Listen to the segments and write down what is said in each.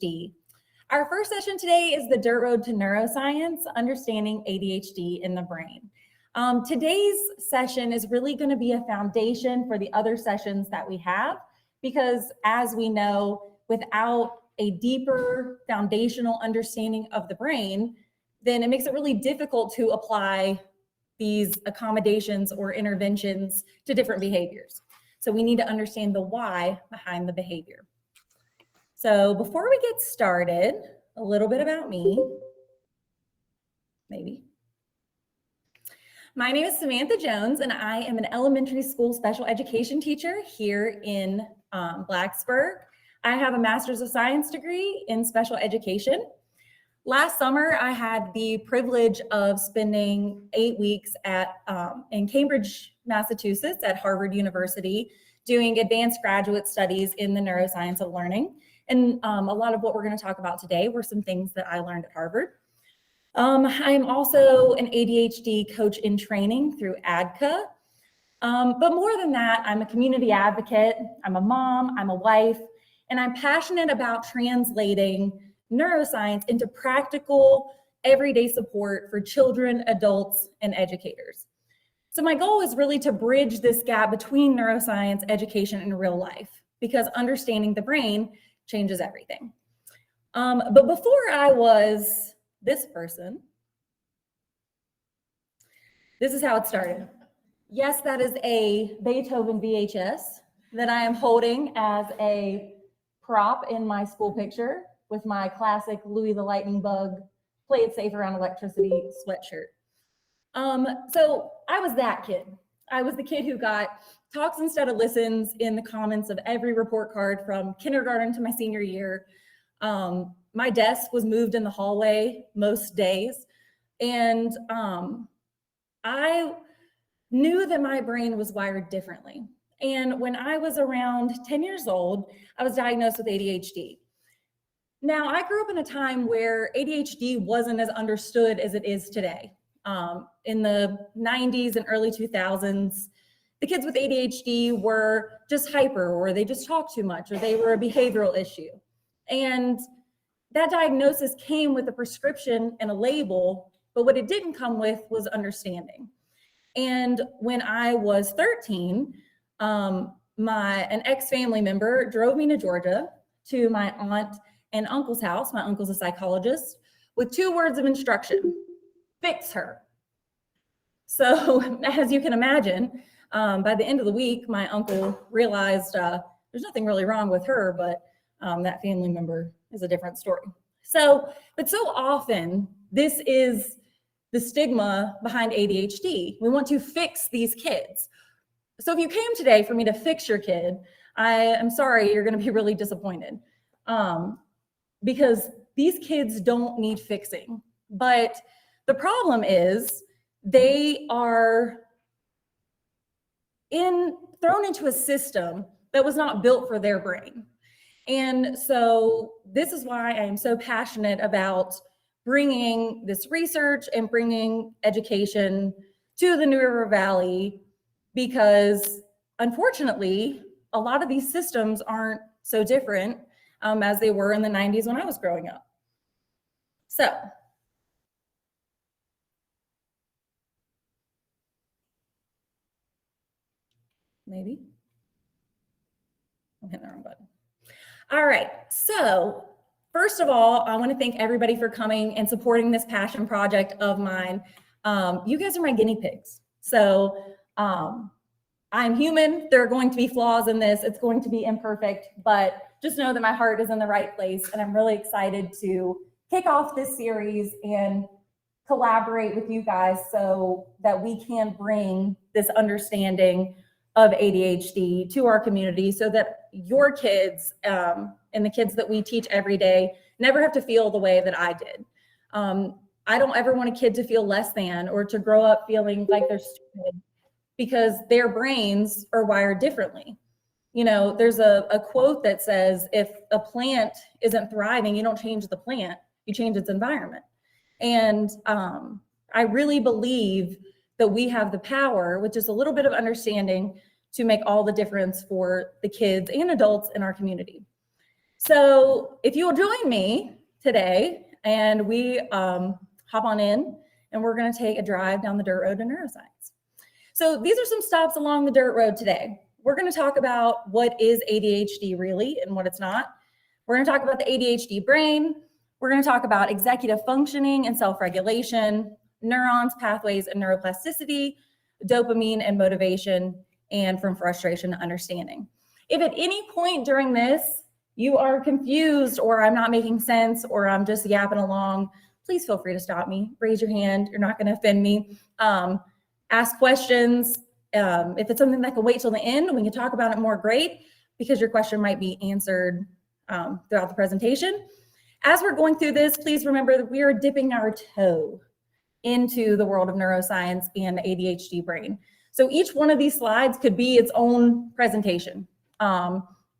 ADHD. Our first session today is the Dirt Road to Neuroscience, Understanding ADHD in the Brain. Today's session is really going to be a foundation for the other sessions that we have, because as we know, without a deeper foundational understanding of the brain, then it makes it really difficult to apply these accommodations or interventions to different behaviors. So we need to understand the why behind the behavior. So before we get started, a little bit about me, maybe. My name is Samantha Jones, and I am an elementary school special education teacher here in Blacksburg. I have a Master's of Science degree in special education. Last summer, I had the privilege of spending 8 weeks in Cambridge, Massachusetts at Harvard University doing advanced graduate studies in the neuroscience of learning. And a lot of what we're going to talk about today were some things that I learned at Harvard. I am also an ADHD coach in training through ADCA. But more than that, I'm a community advocate, I'm a mom, I'm a wife, and I'm passionate about translating neuroscience into practical, everyday support for children, adults, and educators. So my goal is really to bridge this gap between neuroscience, education, and real life, because understanding the brain changes everything. But before I was this person, this is how it started. Yes, that is a Beethoven VHS that I am holding as a prop in my school picture with my classic Louis the Lightning Bug, play it safe around electricity sweatshirt. So I was that kid. I was the kid who got talks instead of listens in the comments of every report card from kindergarten to my senior year. My desk was moved in the hallway most days. And I knew that my brain was wired differently. And when I was around 10 years old, I was diagnosed with ADHD. Now, I grew up in a time where ADHD wasn't as understood as it is today. In the 90s and early 2000s, the kids with ADHD were just hyper, or they just talked too much, or they were a behavioral issue. And that diagnosis came with a prescription and a label, but what it didn't come with was understanding. And when I was 13, an ex-family member drove me to Georgia to my aunt and uncle's house. My uncle's a psychologist, with 2 words of instruction: fix her. So as you can imagine, by the end of the week, my uncle realized there's nothing really wrong with her, but that family member is a different story. But so often, this is the stigma behind ADHD. We want to fix these kids. So if you came today for me to fix your kid, I am sorry, you're going to be really disappointed, because these kids don't need fixing. But the problem is they are thrown into a system that was not built for their brain. And so this is why I am so passionate about bringing this research and bringing education to the New River Valley, because unfortunately, a lot of these systems aren't so different as they were in the 90s when I was growing up. So, maybe I'm hitting the wrong button. All right, so first of all, I want to thank everybody for coming and supporting this passion project of mine. You guys are my guinea pigs. So I'm human. There are going to be flaws in this. It's going to be imperfect, but just know that my heart is in the right place, and I'm really excited to kick off this series and collaborate with you guys so that we can bring this understanding of ADHD to our community, so that your kids and the kids that we teach every day never have to feel the way that I did. I don't ever want a kid to feel less than, or to grow up feeling like they're stupid, because their brains are wired differently. You know, there's a quote that says, if a plant isn't thriving, you don't change the plant, you change its environment. And I really believe that we have the power, with just a little bit of understanding, to make all the difference for the kids and adults in our community. So if you will join me today and we hop on in and we're going to take a drive down the dirt road to neuroscience. So these are some stops along the dirt road today. We're going to talk about what is ADHD really and what it's not. We're going to talk about the ADHD brain. We're going to talk about executive functioning and self-regulation, neurons, pathways, and neuroplasticity, dopamine and motivation, and from frustration to understanding. If at any point during this you are confused or I'm not making sense or I'm just yapping along, please feel free to stop me, raise your hand. You're not going to offend me. Ask questions. If it's something that can wait till the end, we can talk about it more, great, because your question might be answered throughout the presentation. As we're going through this, please remember that we are dipping our toe into the world of neuroscience and the ADHD brain. So each one of these slides could be its own presentation.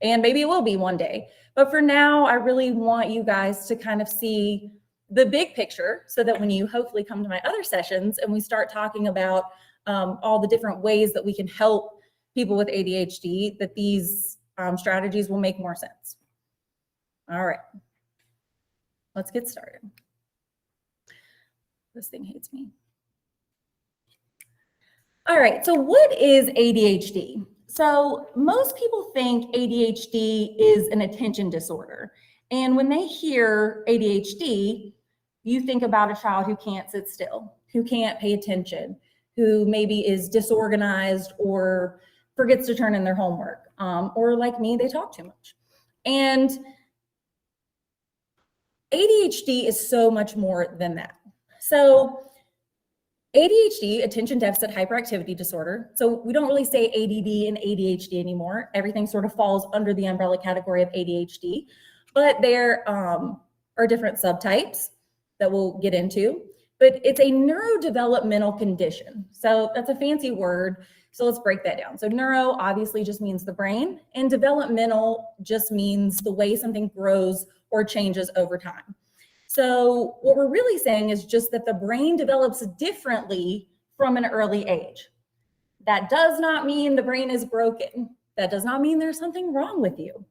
And maybe it will be one day. But for now, I really want you guys to kind of see the big picture so that when you hopefully come to my other sessions and we start talking about all the different ways that we can help people with ADHD, that these strategies will make more sense. All right, let's get started. This thing hates me. All right, so what is ADHD? So most people think ADHD is an attention disorder. And when they hear ADHD, you think about a child who can't sit still, who can't pay attention, who maybe is disorganized or forgets to turn in their homework, or like me, they talk too much. And ADHD is so much more than that. So ADHD, attention deficit hyperactivity disorder. So we don't really say ADD and ADHD anymore. Everything sort of falls under the umbrella category of ADHD, but there are different subtypes that we'll get into, but it's a neurodevelopmental condition. So that's a fancy word. So let's break that down. So neuro obviously just means the brain, and developmental just means the way something grows or changes over time. So what we're really saying is just that the brain develops differently from an early age. That does not mean the brain is broken. That does not mean there's something wrong with you.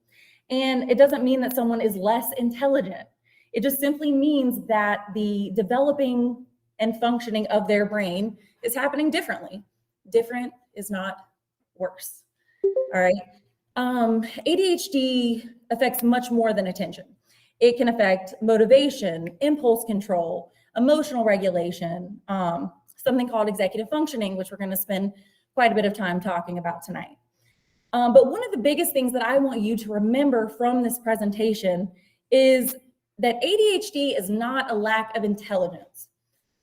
And it doesn't mean that someone is less intelligent. It just simply means that the developing and functioning of their brain is happening differently. Different is not worse. All right. ADHD affects much more than attention. It can affect motivation, impulse control, emotional regulation, something called executive functioning, which we're going to spend quite a bit of time talking about tonight. But one of the biggest things that I want you to remember from this presentation is that ADHD is not a lack of intelligence.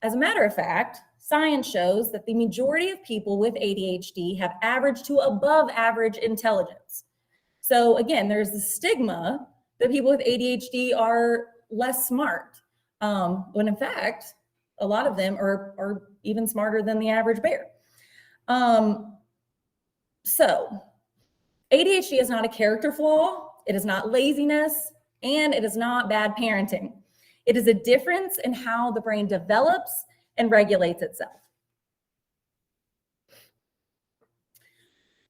As a matter of fact, science shows that the majority of people with ADHD have average to above average intelligence. So again, there's the stigma that people with ADHD are less smart, when in fact, a lot of them are even smarter than the average bear. So ADHD is not a character flaw, it is not laziness, and it is not bad parenting. It is a difference in how the brain develops and regulates itself.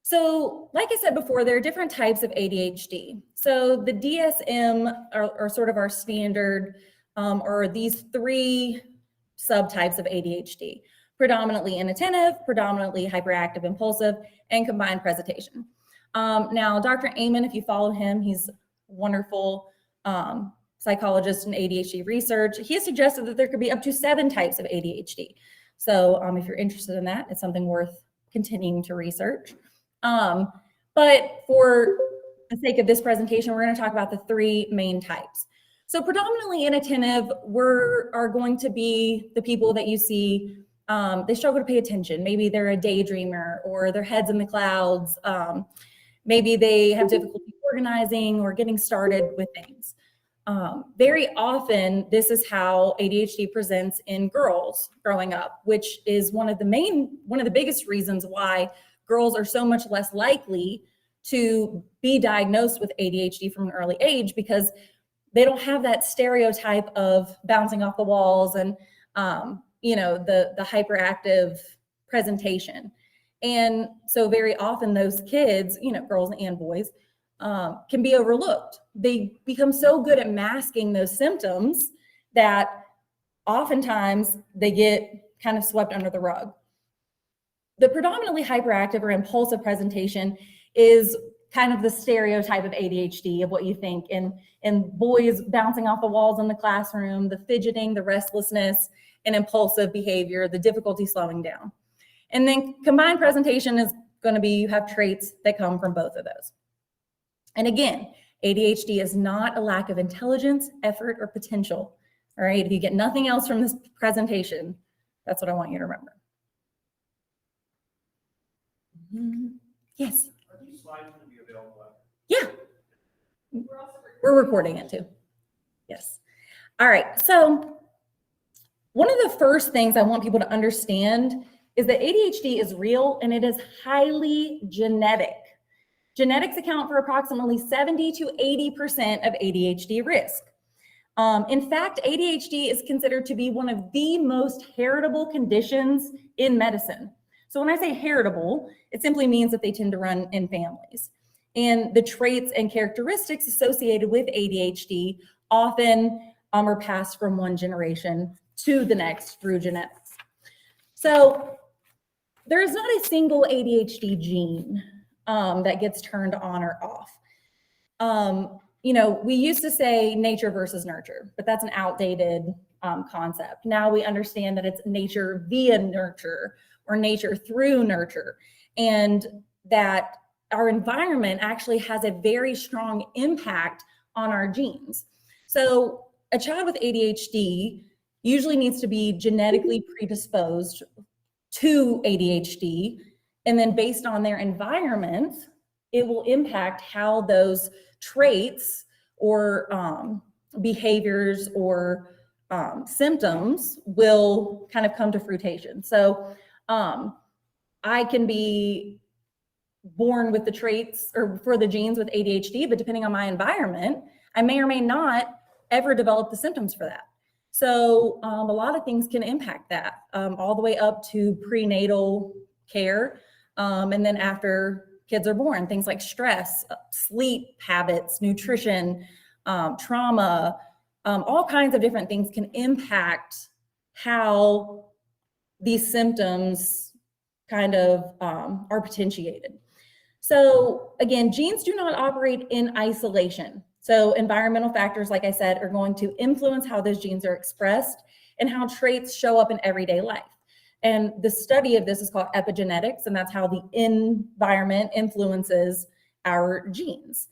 So like I said before, there are different types of ADHD. So the DSM are sort of our standard, or these three subtypes of ADHD: predominantly inattentive, predominantly hyperactive impulsive, and combined presentation. Now, Dr. Amen, if you follow him, he's a wonderful psychologist in ADHD research. He has suggested that there could be up to 7 types of ADHD. So if you're interested in that, it's something worth continuing to research. But for the sake of this presentation, we're going to talk about the 3 main types. So predominantly inattentive are going to be the people that you see, they struggle to pay attention. Maybe they're a daydreamer, or their head's in the clouds. Maybe they have difficulty organizing or getting started with things. Very often, this is how ADHD presents in girls growing up, which is one of the biggest reasons why girls are so much less likely to be diagnosed with ADHD from an early age, because they don't have that stereotype of bouncing off the walls and the hyperactive presentation. And so very often those kids, girls and boys, can be overlooked. They become so good at masking those symptoms that oftentimes they get kind of swept under the rug. The predominantly hyperactive or impulsive presentation is kind of the stereotype of ADHD, of what you think in boys bouncing off the walls in the classroom, the fidgeting, the restlessness, and impulsive behavior, the difficulty slowing down. And then combined presentation is going to be, you have traits that come from both of those. And again, ADHD is not a lack of intelligence, effort, or potential. All right, if you get nothing else from this presentation, that's what I want you to remember. Yes? Are these slides going to be available? Yeah. We're recording it too. Yes. All right, so one of the first things I want people to understand is that ADHD is real and it is highly genetic. Genetics account for approximately 70 to 80% of ADHD risk. In fact, ADHD is considered to be one of the most heritable conditions in medicine. So when I say heritable, it simply means that they tend to run in families. And the traits and characteristics associated with ADHD often are passed from one generation to the next through genetics. So there is not a single ADHD gene that gets turned on or off. You know, we used to say nature versus nurture, but that's an outdated concept. Now we understand that it's nature via nurture or nature through nurture, and that our environment actually has a very strong impact on our genes. So a child with ADHD usually needs to be genetically predisposed to ADHD, and then based on their environment, it will impact how those traits or behaviors or symptoms will kind of come to fruition. So I can be born with the traits or for the genes with ADHD, but depending on my environment, I may or may not ever develop the symptoms for that. So a lot of things can impact that, all the way up to prenatal care, and then after kids are born, things like stress, sleep habits, nutrition, trauma, all kinds of different things can impact how these symptoms kind of are potentiated. So again, genes do not operate in isolation. So environmental factors, like I said, are going to influence how those genes are expressed and how traits show up in everyday life. And the study of this is called epigenetics, and that's how the environment influences our genes.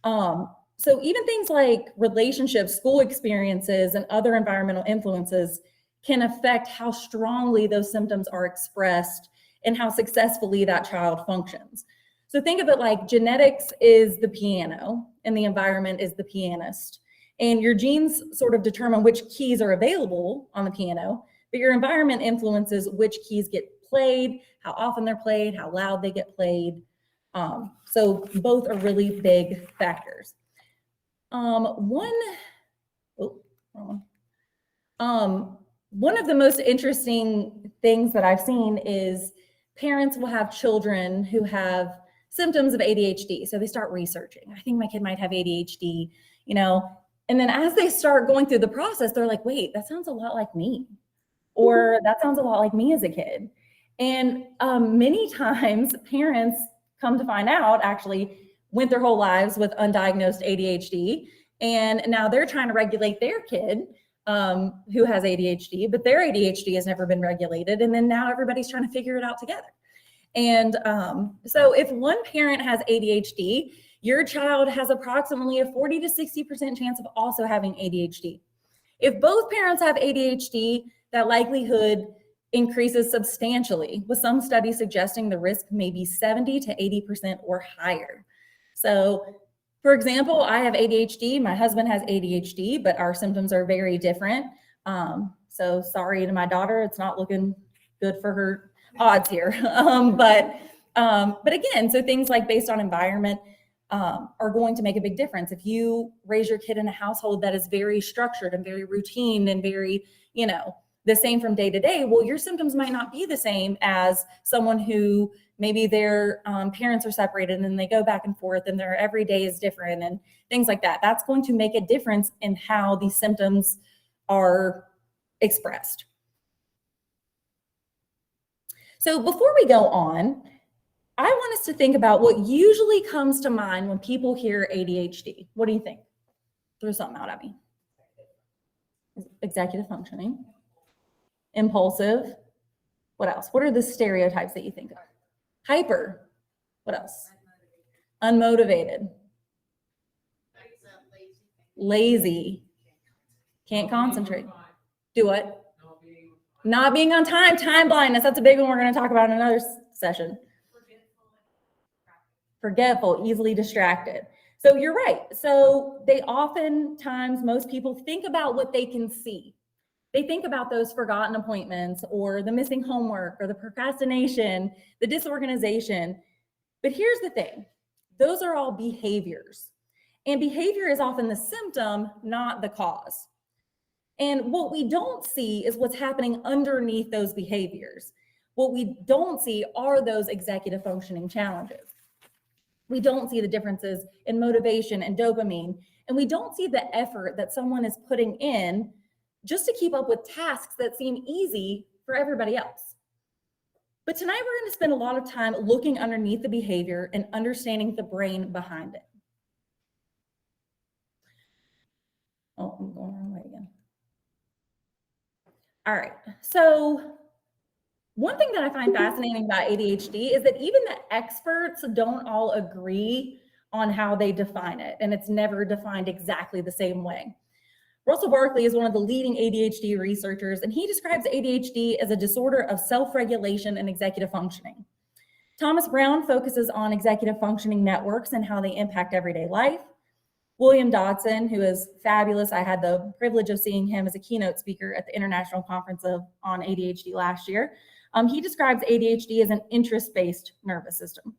So even things like relationships, school experiences, and other environmental influences can affect how strongly those symptoms are expressed and how successfully that child functions. So think of it like genetics is the piano and the environment is the pianist. And your genes sort of determine which keys are available on the piano, but your environment influences which keys get played, how often they're played, how loud they get played. So both are really big factors. One of the most interesting things that I've seen is parents will have children who have symptoms of ADHD. So they start researching. I think my kid might have ADHD, you know, and then as they start going through the process, they're like, wait, that sounds a lot like me. Or that sounds a lot like me as a kid. And many times parents come to find out actually went their whole lives with undiagnosed ADHD. And now they're trying to regulate their kid who has ADHD, but their ADHD has never been regulated. And then now everybody's trying to figure it out together. And so if one parent has ADHD, your child has approximately a 40 to 60% chance of also having ADHD. If both parents have ADHD, that likelihood increases substantially, with some studies suggesting the risk may be 70 to 80% or higher. So, for example, I have ADHD, my husband has ADHD, but our symptoms are very different. So sorry to my daughter, it's not looking good for her odds here. But again, so things like based on environment are going to make a big difference. If you raise your kid in a household that is very structured and very routine and very, the same from day to day, well, your symptoms might not be the same as someone who Maybe their parents are separated and then they go back and forth and their every day is different and things like that. That's going to make a difference in how these symptoms are expressed. So before we go on, I want us to think about what usually comes to mind when people hear ADHD. What do you think? Throw something out at me. Executive functioning, impulsive. What else? What are the stereotypes that you think of? Hyper. What else? Unmotivated. Lazy. Can't concentrate. Do what? Not being on time. Time blindness. That's a big one we're going to talk about in another session. Forgetful, easily distracted. So you're right. So they oftentimes, most people think about what they can see. They think about those forgotten appointments or the missing homework or the procrastination, the disorganization. But here's the thing. Those are all behaviors. And behavior is often the symptom, not the cause. And what we don't see is what's happening underneath those behaviors. What we don't see are those executive functioning challenges. We don't see the differences in motivation and dopamine, and we don't see the effort that someone is putting in just to keep up with tasks that seem easy for everybody else. But tonight we're going to spend a lot of time looking underneath the behavior and understanding the brain behind it. Oh, I'm going the wrong way again. All right, so one thing that I find fascinating about ADHD is that even the experts don't all agree on how they define it, and it's never defined exactly the same way. Russell Barkley is one of the leading ADHD researchers, and he describes ADHD as a disorder of self-regulation and executive functioning. Thomas Brown focuses on executive functioning networks and how they impact everyday life. William Dodson, who is fabulous, I had the privilege of seeing him as a keynote speaker at the International Conference on ADHD last year. He describes ADHD as an interest-based nervous system.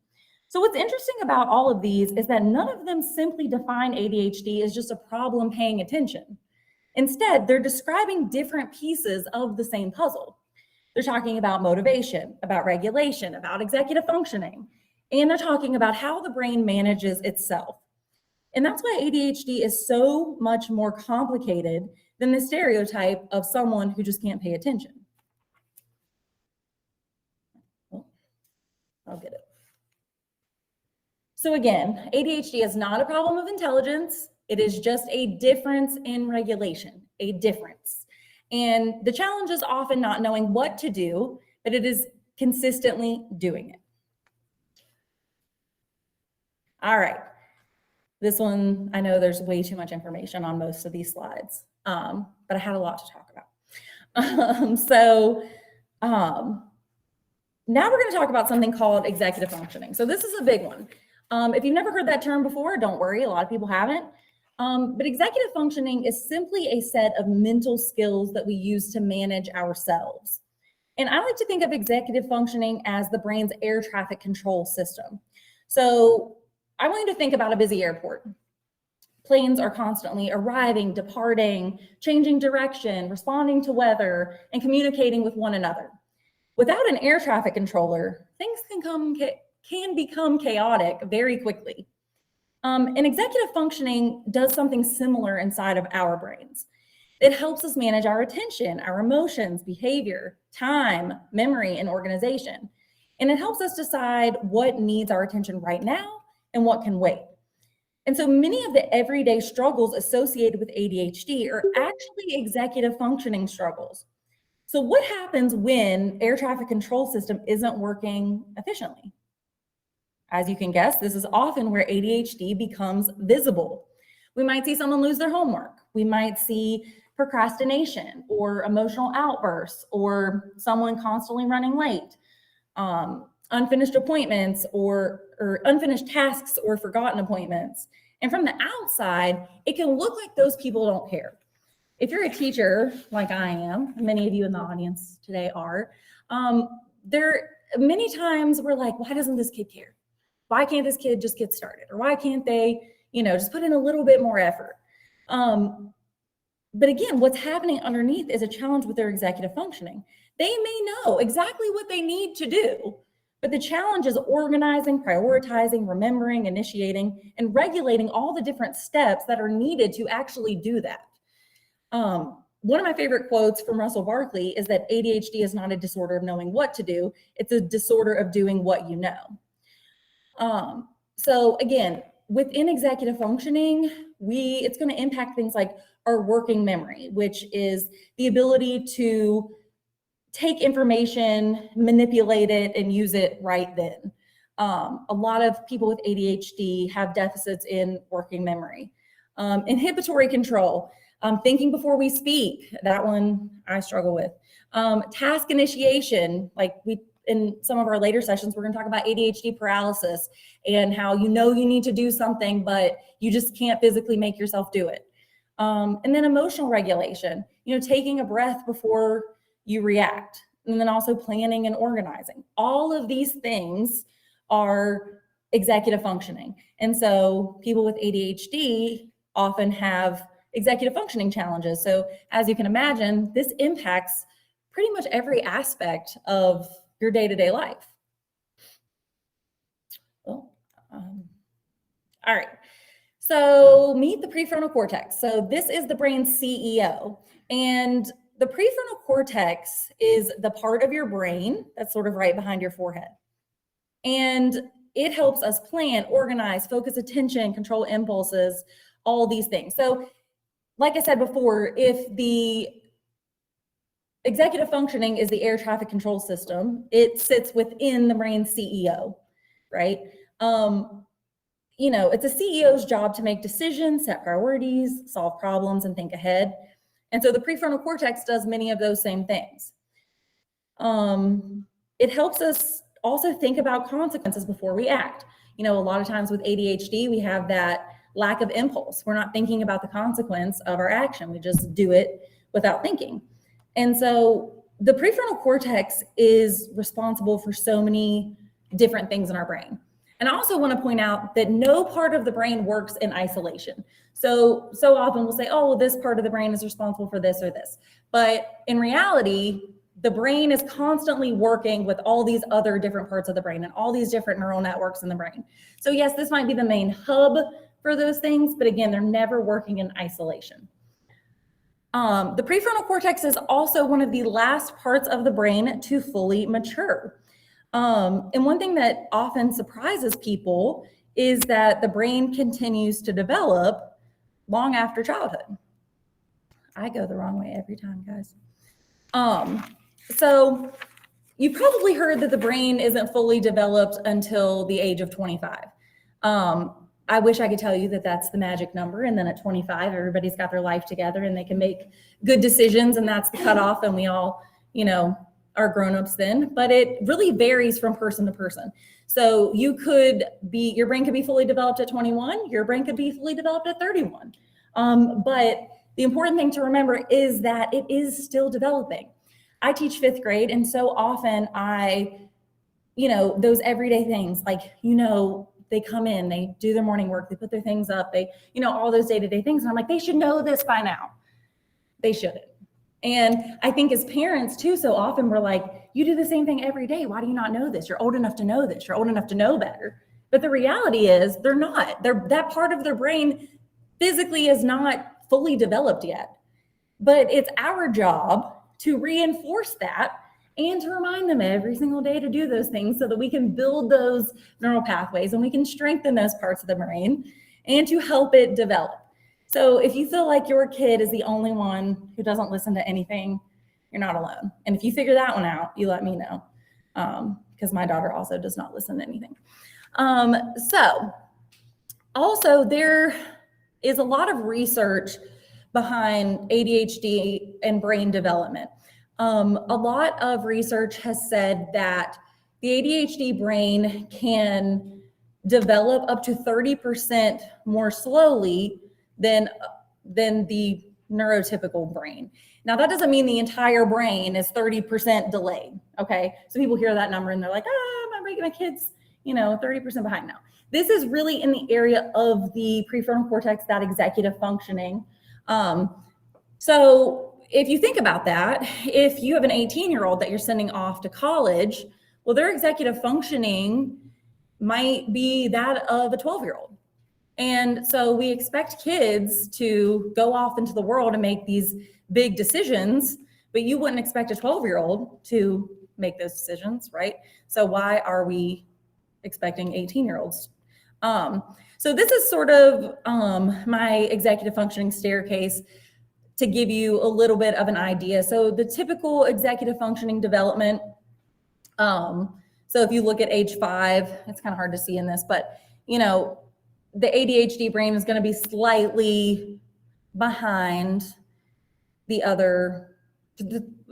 So what's interesting about all of these is that none of them simply define ADHD as just a problem paying attention. Instead, they're describing different pieces of the same puzzle. They're talking about motivation, about regulation, about executive functioning, and they're talking about how the brain manages itself. And that's why ADHD is so much more complicated than the stereotype of someone who just can't pay attention. I'll get it. So again, ADHD is not a problem of intelligence. It is just a difference in regulation, a difference. And the challenge is often not knowing what to do, but it is consistently doing it. All right. This one, I know there's way too much information on most of these slides, but I had a lot to talk about. Now we're going to talk about something called executive functioning. So this is a big one. If you've never heard that term before, don't worry, a lot of people haven't. But executive functioning is simply a set of mental skills that we use to manage ourselves. And I like to think of executive functioning as the brain's air traffic control system. So I want you to think about a busy airport. Planes are constantly arriving, departing, changing direction, responding to weather, and communicating with one another. Without an air traffic controller, things can become chaotic very quickly. And executive functioning does something similar inside of our brains. It helps us manage our attention, our emotions, behavior, time, memory, and organization. And it helps us decide what needs our attention right now and what can wait. And so many of the everyday struggles associated with ADHD are actually executive functioning struggles. So what happens when air traffic control system isn't working efficiently? As you can guess, this is often where ADHD becomes visible. We might see someone lose their homework. We might see procrastination or emotional outbursts or someone constantly running late, unfinished appointments or unfinished tasks or forgotten appointments. And from the outside, it can look like those people don't care. If you're a teacher like I am, many of you in the audience today are, there many times we're like, why doesn't this kid care? Why can't this kid just get started? Or why can't they, just put in a little bit more effort? But again, what's happening underneath is a challenge with their executive functioning. They may know exactly what they need to do, But the challenge is organizing, prioritizing, remembering, initiating, and regulating all the different steps that are needed to actually do that. One of my favorite quotes from Russell Barkley is that ADHD is not a disorder of knowing what to do, it's a disorder of doing what you know. So again, within executive functioning, it's going to impact things like our working memory, which is the ability to take information, manipulate it, and use it right then. A lot of people with ADHD have deficits in working memory. Inhibitory control, thinking before we speak, that one I struggle with. Task initiation, like in some of our later sessions, we're going to talk about ADHD paralysis and how you need to do something, but you just can't physically make yourself do it. And then emotional regulation, taking a breath before you react, and then also planning and organizing. All of these things are executive functioning. And so people with ADHD often have executive functioning challenges. So as you can imagine, this impacts pretty much every aspect of your day-to-day life. Well, all right. So meet the prefrontal cortex. So this is the brain's CEO. And the prefrontal cortex is the part of your brain that's sort of right behind your forehead. And it helps us plan, organize, focus attention, control impulses, all these things. So like I said before, if the executive functioning is the air traffic control system, it sits within the brain's CEO, right? It's a CEO's job to make decisions, set priorities, solve problems, and think ahead. And so the prefrontal cortex does many of those same things. It helps us also think about consequences before we act. A lot of times with ADHD, we have that lack of impulse. We're not thinking about the consequence of our action. We just do it without thinking. And so the prefrontal cortex is responsible for so many different things in our brain. And I also want to point out that no part of the brain works in isolation. So often we'll say, oh, well, this part of the brain is responsible for this or this. But in reality, the brain is constantly working with all these other different parts of the brain and all these different neural networks in the brain. So yes, this might be the main hub for those things, but again, they're never working in isolation. The prefrontal cortex is also one of the last parts of the brain to fully mature. And one thing that often surprises people is that the brain continues to develop long after childhood. I go the wrong way every time, guys. So you probably heard that the brain isn't fully developed until the age of 25. I wish I could tell you that that's the magic number, and then at 25, everybody's got their life together and they can make good decisions, and that's the cutoff, and we all, are grown-ups then. But it really varies from person to person. So your brain could be fully developed at 21, your brain could be fully developed at 31. But the important thing to remember is that it is still developing. I teach 5th grade, and so often those everyday things, like, they come in, they do their morning work, they put their things up, they, all those day-to-day things. And I'm like, they should know this by now. They shouldn't. And I think as parents too, so often we're like, you do the same thing every day. Why do you not know this? You're old enough to know this. You're old enough to know better. But the reality is they're not. That part of their brain physically is not fully developed yet. But it's our job to reinforce that and to remind them every single day to do those things so that we can build those neural pathways and we can strengthen those parts of the brain and to help it develop. So if you feel like your kid is the only one who doesn't listen to anything, you're not alone. And if you figure that one out, you let me know, because my daughter also does not listen to anything. So also there is a lot of research behind ADHD and brain development. A lot of research has said that the ADHD brain can develop up to 30% more slowly than the neurotypical brain. Now, that doesn't mean the entire brain is 30% delayed, okay? So people hear that number and they're like, my kid's, 30% behind now. This is really in the area of the prefrontal cortex, that executive functioning. So if you think about that, if you have an 18-year-old that you're sending off to college, Well, their executive functioning might be that of a 12-year-old. And so we expect kids to go off into the world and make these big decisions, but you wouldn't expect a 12-year-old to make those decisions, right? So why are we expecting 18-year-olds? So this is sort of my executive functioning staircase to give you a little bit of an idea. So the typical executive functioning development, so if you look at age 5, it's kind of hard to see in this, but you know, the ADHD brain is going to be slightly behind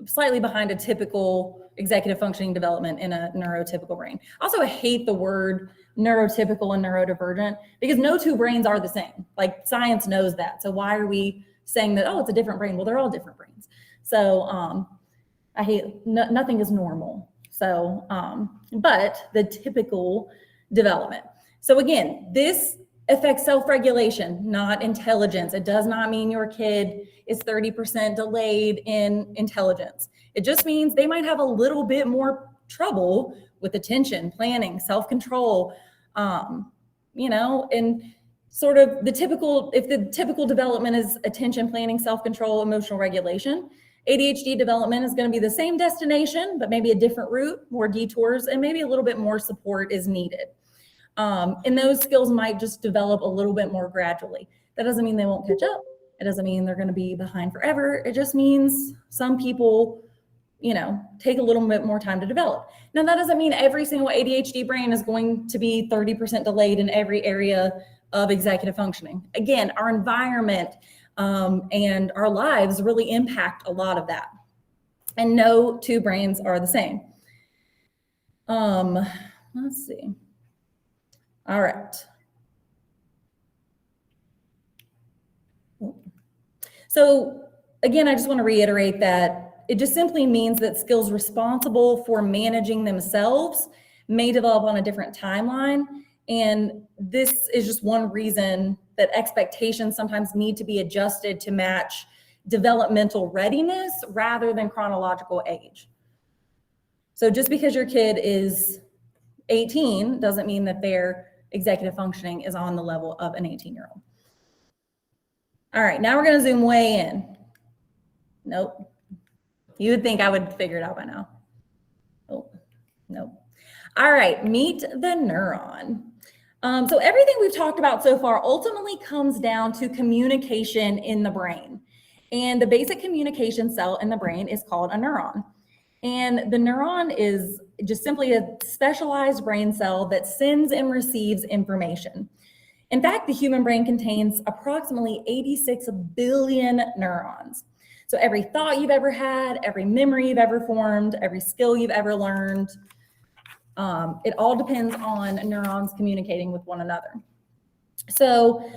slightly behind a typical executive functioning development in a neurotypical brain. Also, I hate the word neurotypical and neurodivergent because no two brains are the same. Like science knows that. So why are we saying that, oh, it's a different brain? Well, they're all different brains. So I hate, nothing is normal. So, but the typical development. So again, this affects self-regulation, not intelligence. It does not mean your kid is 30% delayed in intelligence. It just means they might have a little bit more trouble with attention, planning, self-control, you know, and sort of the typical, if the typical development is attention, planning, self-control, emotional regulation, ADHD development is going to be the same destination, but maybe a different route, more detours, and maybe a little bit more support is needed. And those skills might just develop a little bit more gradually. That doesn't mean they won't catch up. It doesn't mean they're going to be behind forever. It just means some people, you know, take a little bit more time to develop. Now, that doesn't mean every single ADHD brain is going to be 30% delayed in every area of executive functioning. Again, our environment and our lives really impact a lot of that. And no two brains are the same. Let's see. All right. So again, I just want to reiterate that it just simply means that skills responsible for managing themselves may develop on a different timeline. And this is just one reason that expectations sometimes need to be adjusted to match developmental readiness rather than chronological age. So just because your kid is 18 doesn't mean that their executive functioning is on the level of an 18-year-old. All right, now we're going to zoom way in. Nope. You would think I would figure it out by now. Oh, nope. All right, meet the neuron. So everything we've talked about so far ultimately comes down to communication in the brain. And the basic communication cell in the brain is called a neuron. And the neuron is just simply a specialized brain cell that sends and receives information. In fact, the human brain contains approximately 86 billion neurons. So every thought you've ever had, every memory you've ever formed, every skill you've ever learned, it all depends on neurons communicating with one another. So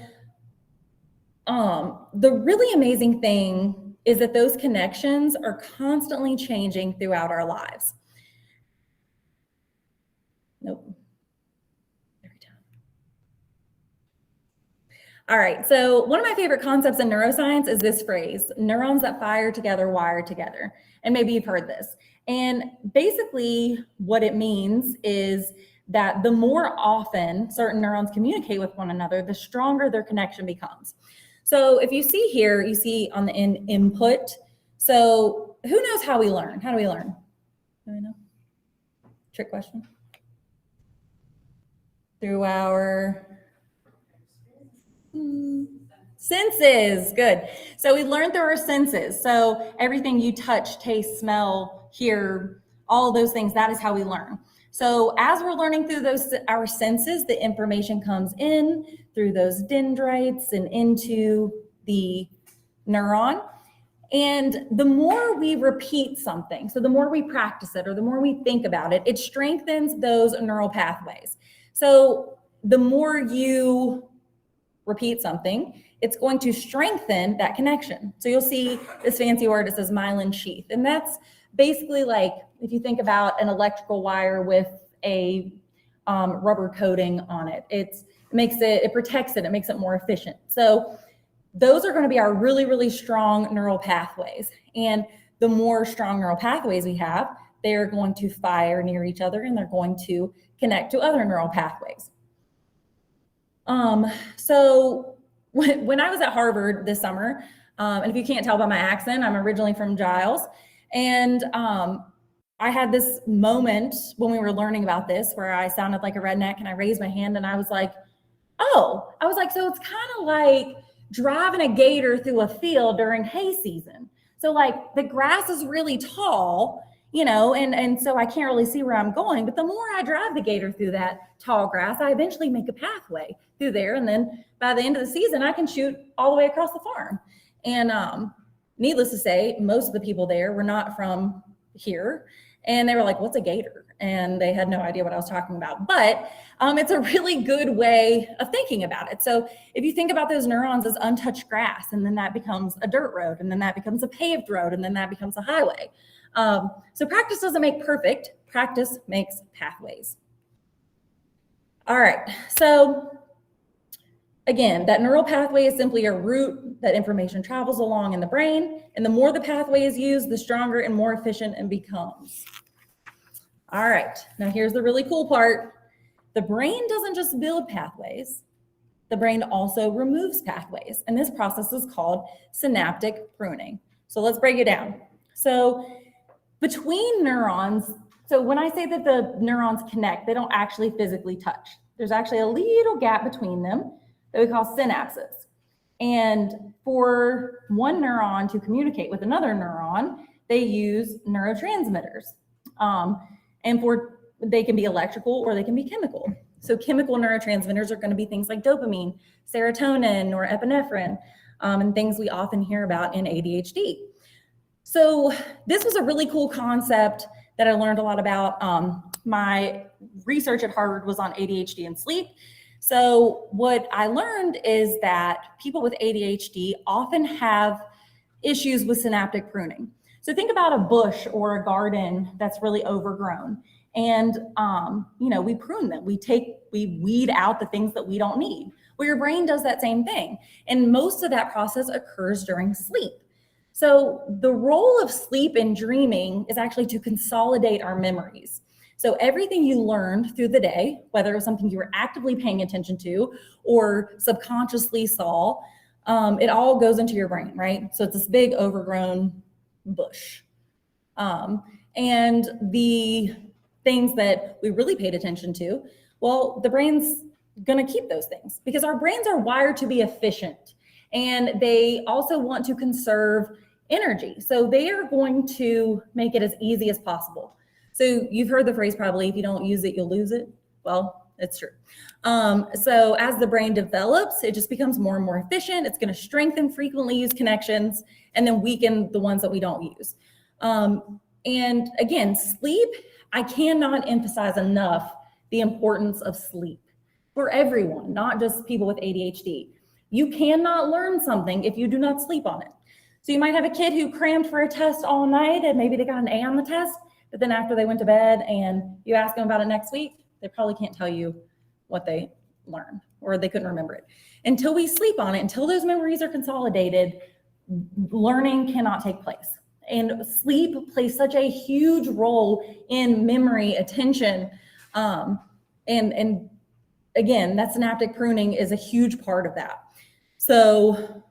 the really amazing thing is that those connections are constantly changing throughout our lives. Nope. Every time. All right, so one of my favorite concepts in neuroscience is this phrase, neurons that fire together, wire together. And maybe you've heard this. And basically what it means is that the more often certain neurons communicate with one another, the stronger their connection becomes. So if you see here, you see on the input. So who knows how we learn? How do we learn? Do we know? Trick question. Through our senses. Good. So we learn through our senses. So everything you touch, taste, smell, hear, all of those things, that is how we learn. So as we're learning through our senses, the information comes in through those dendrites and into the neuron. And the more we repeat something, so the more we practice it or the more we think about it, it strengthens those neural pathways. So the more you repeat something, it's going to strengthen that connection. So you'll see this fancy word, it says myelin sheath. And that's basically like, if you think about an electrical wire with a rubber coating on it, it protects it, it makes it more efficient. So those are going to be our really, really strong neural pathways. And the more strong neural pathways we have, they're going to fire near each other and they're going to connect to other neural pathways. So when I was at Harvard this summer, and if you can't tell by my accent, I'm originally from Giles. And I had this moment when we were learning about this where I sounded like a redneck and I raised my hand and I was like, oh, so it's kind of like driving a gator through a field during hay season. So like the grass is really tall, and so I can't really see where I'm going. But the more I drive the gator through that tall grass, I eventually make a pathway through there. And then by the end of the season, I can shoot all the way across the farm. And needless to say, most of the people there were not from here. And they were like, what's a gator? And they had no idea what I was talking about. But it's a really good way of thinking about it. So if you think about those neurons as untouched grass, and then that becomes a dirt road, and then that becomes a paved road, and then that becomes a highway. So practice doesn't make perfect. Practice makes pathways. All right. So again, that neural pathway is simply a route that information travels along in the brain. And the more the pathway is used, the stronger and more efficient it becomes. All right, now here's the really cool part. The brain doesn't just build pathways, the brain also removes pathways. And this process is called synaptic pruning. So let's break it down. So between neurons, so when I say that the neurons connect, they don't actually physically touch. There's actually a little gap between them that we call synapses. And for one neuron to communicate with another neuron, they use neurotransmitters. They can be electrical or they can be chemical. So chemical neurotransmitters are going to be things like dopamine, serotonin, or epinephrine, and things we often hear about in ADHD. So this was a really cool concept that I learned a lot about. My research at Harvard was on ADHD and sleep. So what I learned is that people with ADHD often have issues with synaptic pruning. So think about a bush or a garden that's really overgrown. And, we prune them. We weed out the things that we don't need. Well, your brain does that same thing. And most of that process occurs during sleep. So the role of sleep and dreaming is actually to consolidate our memories. So everything you learned through the day, whether it was something you were actively paying attention to or subconsciously saw, it all goes into your brain, right? So it's this big overgrown bush. And the things that we really paid attention to, well, the brain's going to keep those things because our brains are wired to be efficient and they also want to conserve energy. So they are going to make it as easy as possible. So you've heard the phrase probably, if you don't use it, you'll lose it. Well, it's true. So as the brain develops, it just becomes more and more efficient. It's going to strengthen frequently used connections and then weaken the ones that we don't use. And again, sleep, I cannot emphasize enough the importance of sleep for everyone, not just people with ADHD. You cannot learn something if you do not sleep on it. So you might have a kid who crammed for a test all night and maybe they got an A on the test, but then after they went to bed and you ask them about it next week, they probably can't tell you what they learned or they couldn't remember it. Until we sleep on it, until those memories are consolidated, learning cannot take place. And sleep plays such a huge role in memory, attention, and again, that synaptic pruning is a huge part of that. So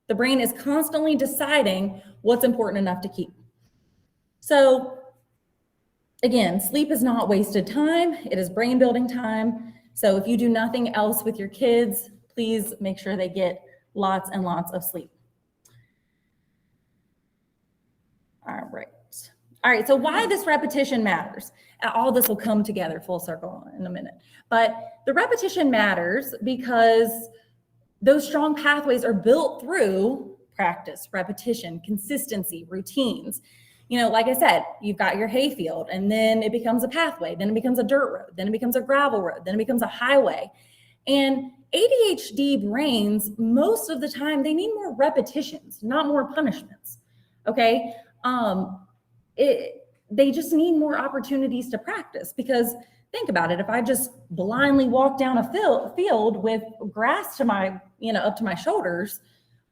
the brain is constantly deciding what's important enough to keep. So again, sleep is not wasted time. It is brain building time. So if you do nothing else with your kids, please make sure they get lots and lots of sleep. All right, so why this repetition matters. All this will come together full circle in a minute. But the repetition matters because those strong pathways are built through practice, repetition, consistency, routines. Like I said, you've got your hay field and then it becomes a pathway, then it becomes a dirt road, then it becomes a gravel road, then it becomes a highway. And ADHD brains, most of the time, they need more repetitions, not more punishments, okay? They just need more opportunities to practice because think about it. If I just blindly walk down a field with grass to my, up to my shoulders,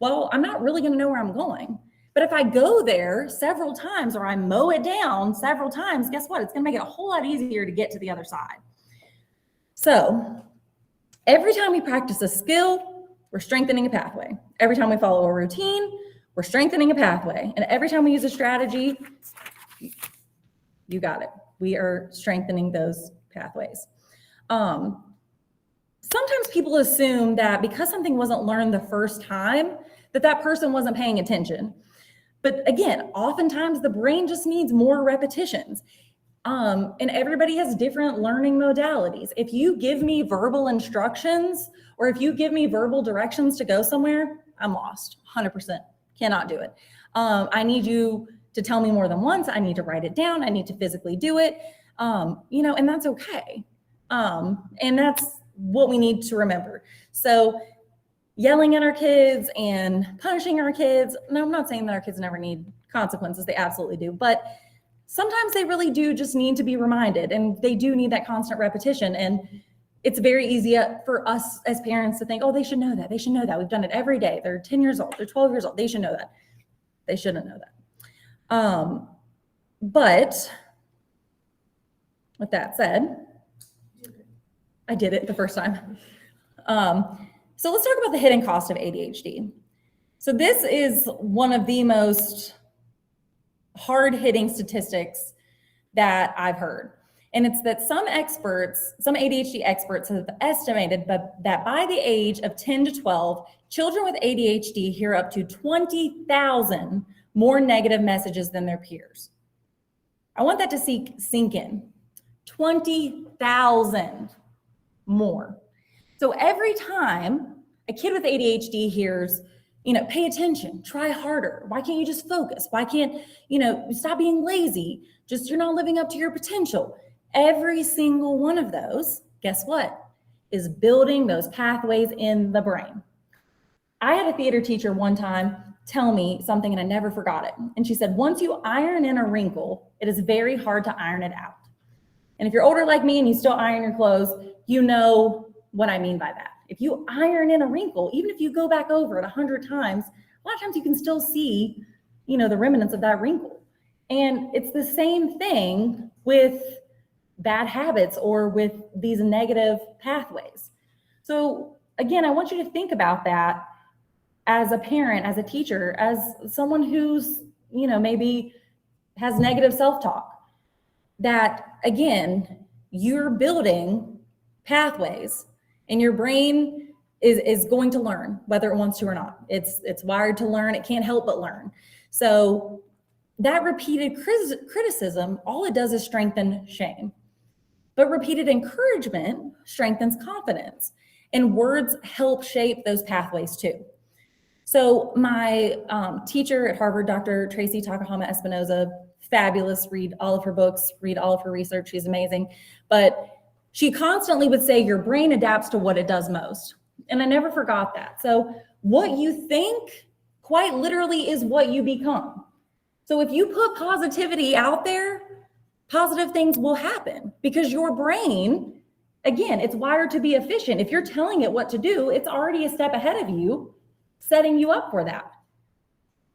well, I'm not really going to know where I'm going. But if I go there several times or I mow it down several times, guess what? It's going to make it a whole lot easier to get to the other side. So every time we practice a skill, we're strengthening a pathway. Every time we follow a routine, we're strengthening a pathway. And every time we use a strategy, you got it. We are strengthening those pathways. Sometimes people assume that because something wasn't learned the first time, that person wasn't paying attention. But again, oftentimes the brain just needs more repetitions. And everybody has different learning modalities. If you give me verbal instructions, or if you give me verbal directions to go somewhere, I'm lost, 100%, cannot do it. I need you to tell me more than once. I need to write it down. I need to physically do it, and that's okay. And that's what we need to remember. So yelling at our kids and punishing our kids. No, I'm not saying that our kids never need consequences. They absolutely do. But sometimes they really do just need to be reminded, and they do need that constant repetition. And it's very easy for us as parents to think, oh, they should know that. They should know that. We've done it every day. They're 10 years old. They're 12 years old. They should know that. They shouldn't know that. But with that said, I did it the first time. So let's talk about the hidden cost of ADHD. So this is one of the most hard-hitting statistics that I've heard. And it's that some ADHD experts have estimated that by the age of 10 to 12, children with ADHD hear up to 20,000 more negative messages than their peers. I want that to sink in. 20,000 more. So every time a kid with ADHD hears, pay attention, try harder. Why can't you just focus? Why can't, stop being lazy? You're not living up to your potential. Every single one of those, guess what, is building those pathways in the brain. I had a theater teacher one time tell me something and I never forgot it. And she said, once you iron in a wrinkle, it is very hard to iron it out. And if you're older like me and you still iron your clothes, you know what I mean by that. If you iron in a wrinkle, even if you go back over it 100 times, a lot of times you can still see, the remnants of that wrinkle. And it's the same thing with bad habits or with these negative pathways. So again, I want you to think about that as a parent, as a teacher, as someone who's, maybe has negative self-talk, that again, you're building pathways and your brain is going to learn whether it wants to or not. It's wired to learn. It can't help but learn. So that repeated criticism, all it does is strengthen shame. But repeated encouragement strengthens confidence. And words help shape those pathways too. So my teacher at Harvard, Dr. Tracy Takahama Espinoza, fabulous, read all of her books, read all of her research, she's amazing. But she constantly would say, your brain adapts to what it does most. And I never forgot that. So what you think quite literally is what you become. So if you put positivity out there, positive things will happen because your brain, again, it's wired to be efficient. If you're telling it what to do, it's already a step ahead of you, setting you up for that.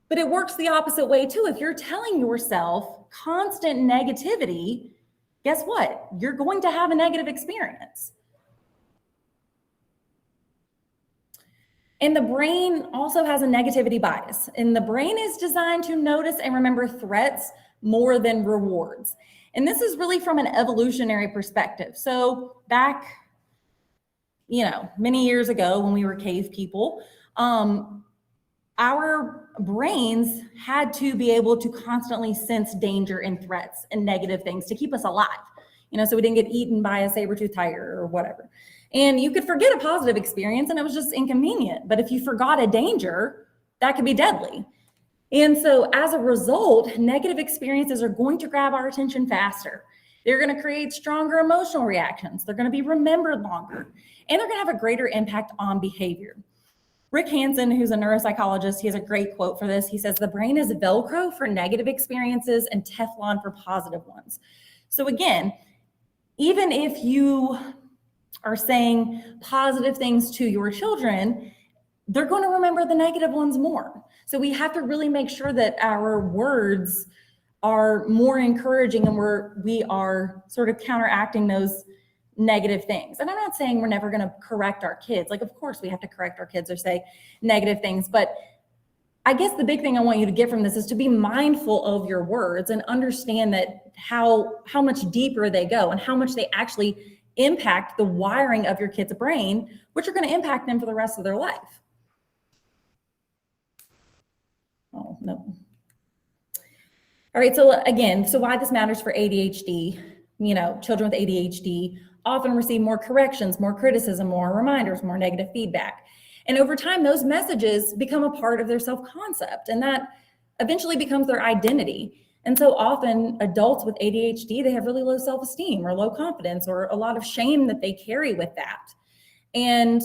But it works the opposite way too. If you're telling yourself constant negativity, guess what? You're going to have a negative experience. And the brain also has a negativity bias. And the brain is designed to notice and remember threats more than rewards. And this is really from an evolutionary perspective. So back, many years ago when we were cave people, our brains had to be able to constantly sense danger and threats and negative things to keep us alive, so we didn't get eaten by a saber-toothed tiger or whatever. And you could forget a positive experience and it was just inconvenient. But if you forgot a danger, that could be deadly. And so as a result, negative experiences are going to grab our attention faster. They're going to create stronger emotional reactions. They're going to be remembered longer, and they're going to have a greater impact on behavior. Rick Hansen, who's a neuropsychologist, he has a great quote for this. He says, the brain is Velcro for negative experiences and Teflon for positive ones. So again, even if you are saying positive things to your children, they're going to remember the negative ones more. So we have to really make sure that our words are more encouraging and we are sort of counteracting those negative things. And I'm not saying we're never going to correct our kids. Like, of course we have to correct our kids or say negative things, but I guess the big thing I want you to get from this is to be mindful of your words and understand that how much deeper they go and how much they actually impact the wiring of your kid's brain, which are going to impact them for the rest of their life. Oh, no. All right, so again, so why this matters for ADHD, children with ADHD often receive more corrections, more criticism, more reminders, more negative feedback. And over time, those messages become a part of their self-concept, and that eventually becomes their identity. And so often adults with ADHD, they have really low self-esteem or low confidence or a lot of shame that they carry with that. And,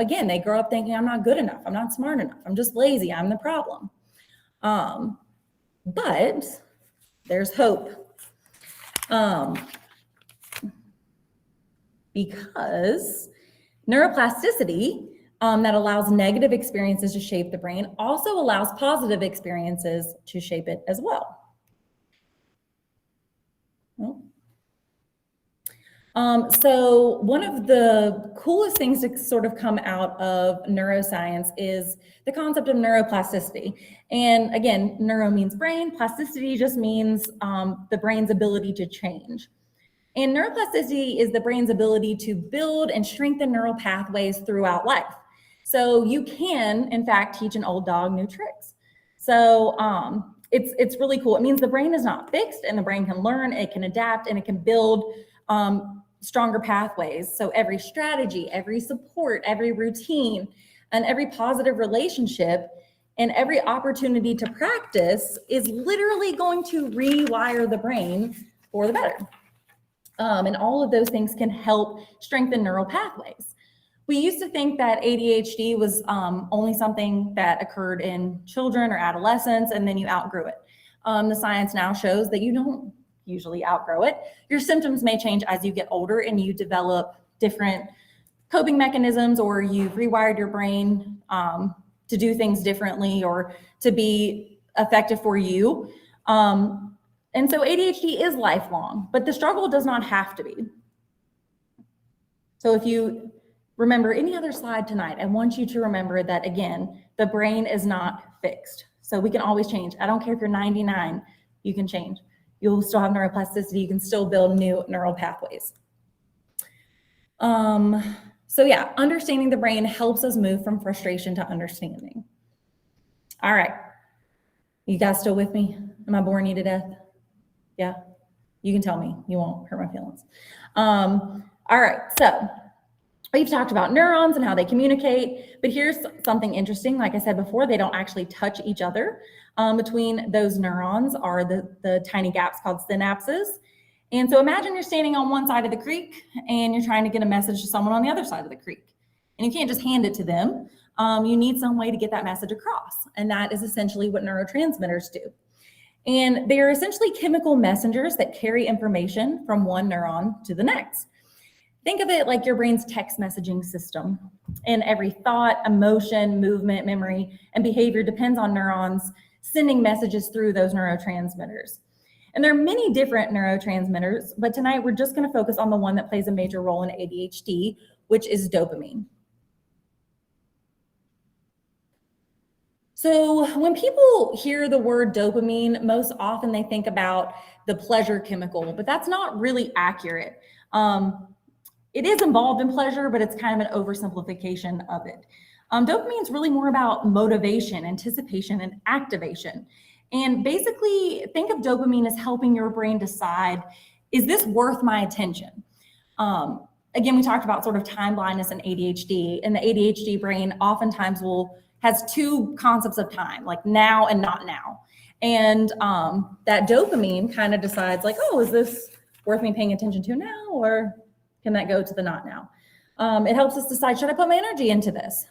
again, they grow up thinking, I'm not good enough, I'm not smart enough, I'm just lazy, I'm the problem. But there's hope. Because neuroplasticity that allows negative experiences to shape the brain also allows positive experiences to shape it as well. So one of the coolest things to sort of come out of neuroscience is the concept of neuroplasticity. And again, neuro means brain, plasticity just means the brain's ability to change. And neuroplasticity is the brain's ability to build and strengthen neural pathways throughout life. So you can, in fact, teach an old dog new tricks. So it's really cool. It means the brain is not fixed and the brain can learn, it can adapt, and it can build stronger pathways. So every strategy, every support, every routine, and every positive relationship and every opportunity to practice is literally going to rewire the brain for the better. And all of those things can help strengthen neural pathways. We used to think that ADHD was only something that occurred in children or adolescents, and then you outgrew it. The science now shows that you don't usually outgrow it. Your symptoms may change as you get older and you develop different coping mechanisms, or you've rewired your brain to do things differently or to be effective for you. And so ADHD is lifelong, but the struggle does not have to be. So if you remember any other slide tonight, I want you to remember that, again, the brain is not fixed. So we can always change. I don't care if you're 99, you can change. You'll still have neuroplasticity. You can still build new neural pathways. So yeah, understanding the brain helps us move from frustration to understanding. All right. You guys still with me? Am I boring you to death? Yeah, you can tell me. You won't hurt my feelings. All right, so we've talked about neurons and how they communicate, but here's something interesting. Like I said before, they don't actually touch each other. Between those neurons are the tiny gaps called synapses. And so imagine you're standing on one side of the creek and you're trying to get a message to someone on the other side of the creek. And you can't just hand it to them. You need some way to get that message across. And that is essentially what neurotransmitters do. And they are essentially chemical messengers that carry information from one neuron to the next. Think of it like your brain's text messaging system. And every thought, emotion, movement, memory, and behavior depends on neurons sending messages through those neurotransmitters. And there are many different neurotransmitters, but tonight we're just going to focus on the one that plays a major role in ADHD, which is dopamine. So when people hear the word dopamine, most often they think about the pleasure chemical, but that's not really accurate. It is involved in pleasure, but it's kind of an oversimplification of it. Dopamine is really more about motivation, anticipation, and activation. And basically, think of dopamine as helping your brain decide, is this worth my attention? Again, we talked about sort of time blindness and ADHD, and the ADHD brain oftentimes has two concepts of time, like now and not now. And that dopamine kind of decides like, oh, is this worth me paying attention to now, or can that go to the not now? It helps us decide, should I put my energy into this?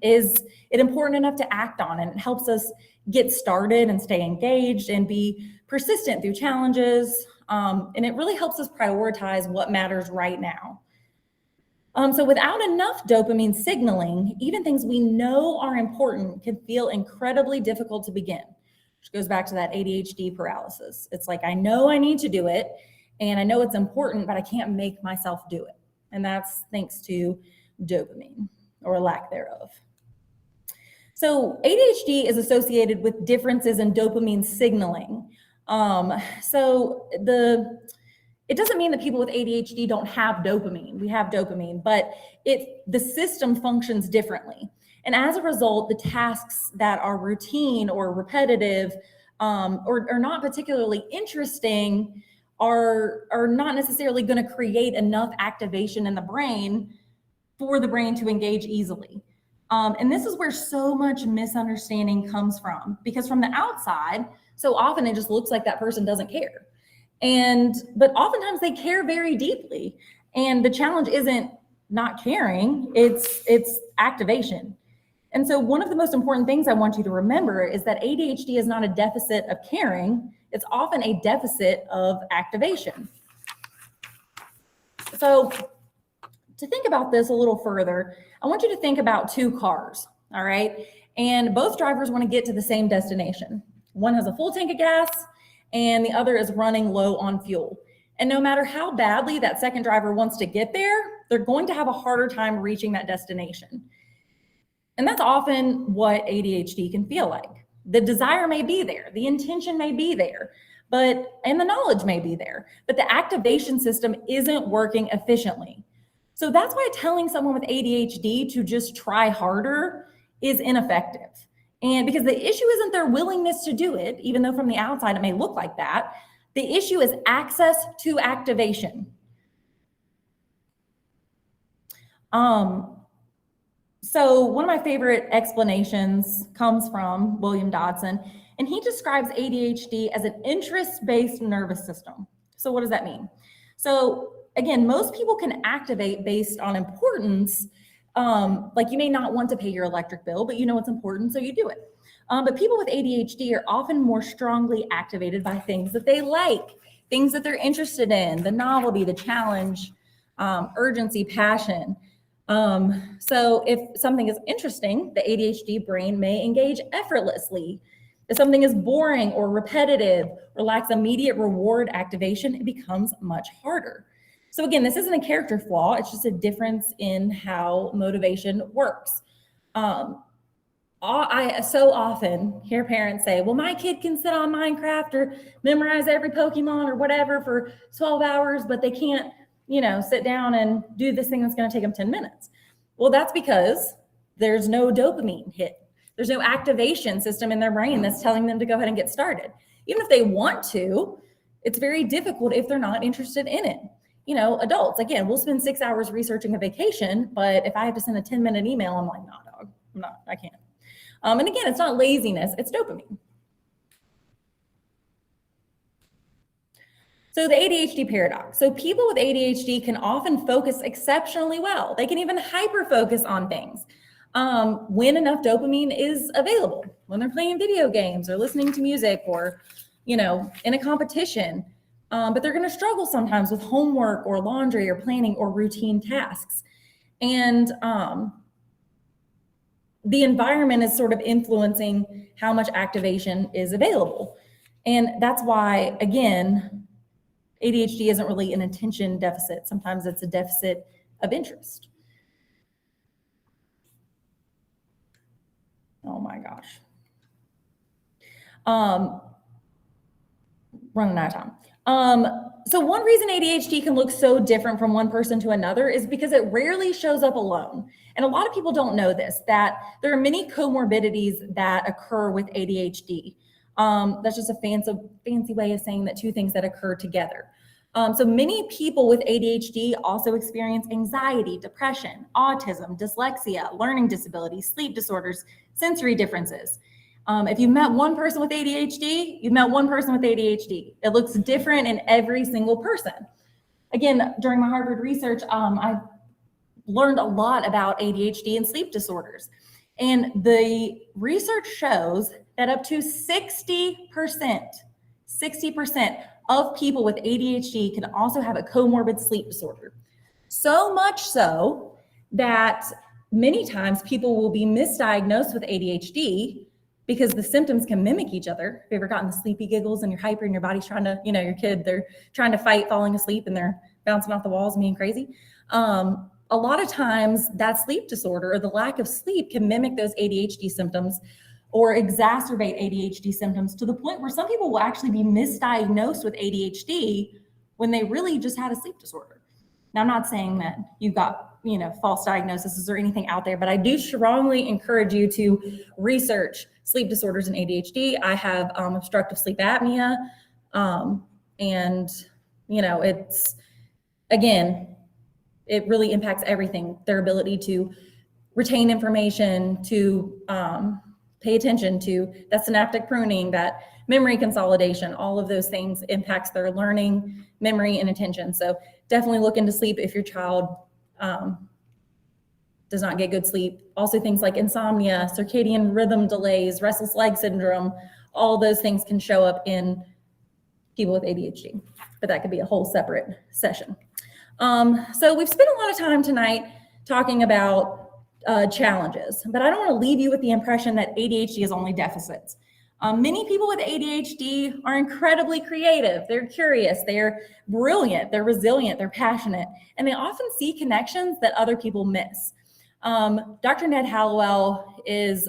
Is it important enough to act on? And it helps us get started and stay engaged and be persistent through challenges. And it really helps us prioritize what matters right now. So without enough dopamine signaling, even things we know are important can feel incredibly difficult to begin, which goes back to that ADHD paralysis. It's like, I know I need to do it and I know it's important, but I can't make myself do it. And that's thanks to dopamine or lack thereof. So ADHD is associated with differences in dopamine signaling. It doesn't mean that people with ADHD don't have dopamine. We have dopamine, but the system functions differently. And as a result, the tasks that are routine or repetitive or not particularly interesting are not necessarily going to create enough activation in the brain for the brain to engage easily. And this is where so much misunderstanding comes from, because from the outside, so often it just looks like that person doesn't care. But oftentimes they care very deeply. And the challenge isn't not caring, it's activation. And so one of the most important things I want you to remember is that ADHD is not a deficit of caring, it's often a deficit of activation. So to think about this a little further, I want you to think about two cars, all right? And both drivers want to get to the same destination. One has a full tank of gas, and the other is running low on fuel. And no matter how badly that second driver wants to get there, they're going to have a harder time reaching that destination. And that's often what ADHD can feel like. The desire may be there, the intention may be there, and the knowledge may be there, but the activation system isn't working efficiently. So that's why telling someone with ADHD to just try harder is ineffective. And because the issue isn't their willingness to do it, even though from the outside it may look like that, the issue is access to activation. So one of my favorite explanations comes from William Dodson, and he describes ADHD as an interest-based nervous system. So what does that mean? So again, most people can activate based on importance. Like you may not want to pay your electric bill, but you know it's important, so you do it. But people with ADHD are often more strongly activated by things that they like, things that they're interested in, the novelty, the challenge, urgency, passion. So if something is interesting, the ADHD brain may engage effortlessly. If something is boring or repetitive or lacks immediate reward activation, it becomes much harder. So again, this isn't a character flaw, it's just a difference in how motivation works. I so often hear parents say, well, my kid can sit on Minecraft or memorize every Pokemon or whatever for 12 hours, but they can't, sit down and do this thing that's going to take them 10 minutes. Well, that's because there's no dopamine hit. There's no activation system in their brain that's telling them to go ahead and get started. Even if they want to, it's very difficult if they're not interested in it. Adults, again, we'll spend 6 hours researching a vacation, but if I have to send a 10-minute email, I'm like, nah, dog, I can't. And again, it's not laziness, it's dopamine. So the ADHD paradox. So people with ADHD can often focus exceptionally well. They can even hyper-focus on things when enough dopamine is available, when they're playing video games or listening to music or, in a competition. But they're going to struggle sometimes with homework or laundry or planning or routine tasks. And the environment is sort of influencing how much activation is available. And that's why, again, ADHD isn't really an attention deficit. Sometimes it's a deficit of interest. Oh my gosh. Running out of time. So one reason ADHD can look so different from one person to another is because it rarely shows up alone. And a lot of people don't know this, that there are many comorbidities that occur with ADHD. That's just a fancy way of saying that two things that occur together. So many people with ADHD also experience anxiety, depression, autism, dyslexia, learning disabilities, sleep disorders, sensory differences. If you've met one person with ADHD, you've met one person with ADHD. It looks different in every single person. Again, during my Harvard research, I learned a lot about ADHD and sleep disorders. And the research shows that up to 60% of people with ADHD can also have a comorbid sleep disorder. So much so that many times people will be misdiagnosed with ADHD because the symptoms can mimic each other. Have you ever gotten the sleepy giggles and you're hyper and your body's trying to, your kid, they're trying to fight falling asleep and they're bouncing off the walls and being crazy? A lot of times that sleep disorder or the lack of sleep can mimic those ADHD symptoms or exacerbate ADHD symptoms to the point where some people will actually be misdiagnosed with ADHD when they really just had a sleep disorder. Now, I'm not saying that you've got, false diagnoses or anything out there, but I do strongly encourage you to research sleep disorders and ADHD. I have obstructive sleep apnea. And, it's, again, it really impacts everything. Their ability to retain information, to pay attention to that synaptic pruning, that memory consolidation, all of those things impacts their learning, memory, and attention. So definitely look into sleep if your child does not get good sleep. Also things like insomnia, circadian rhythm delays, restless leg syndrome, all those things can show up in people with ADHD, but that could be a whole separate session. So we've spent a lot of time tonight talking about challenges, but I don't want to leave you with the impression that ADHD is only deficits. Many people with ADHD are incredibly creative. They're curious, they're brilliant, they're resilient, they're passionate, and they often see connections that other people miss. Dr. Ned Hallowell is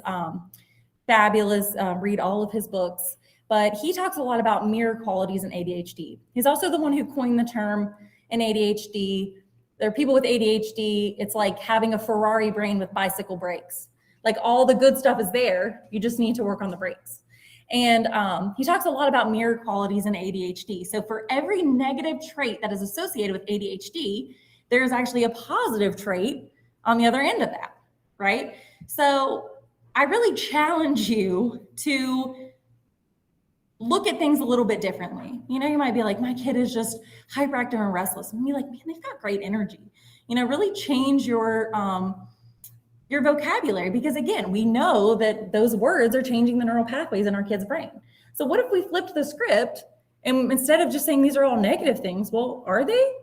fabulous. Read all of his books, but he talks a lot about mirror qualities in ADHD. He's also the one who coined the term in ADHD. There are people with ADHD, it's like having a Ferrari brain with bicycle brakes. Like all the good stuff is there, you just need to work on the brakes. And he talks a lot about mirror qualities in ADHD. So for every negative trait that is associated with ADHD, there's actually a positive trait on the other end of that, right? So I really challenge you to look at things a little bit differently. You might be like, my kid is just hyperactive and restless. And you're like, man, they've got great energy. Really change your vocabulary, because again, we know that those words are changing the neural pathways in our kids' brain. So what if we flipped the script and instead of just saying these are all negative things, well, are they?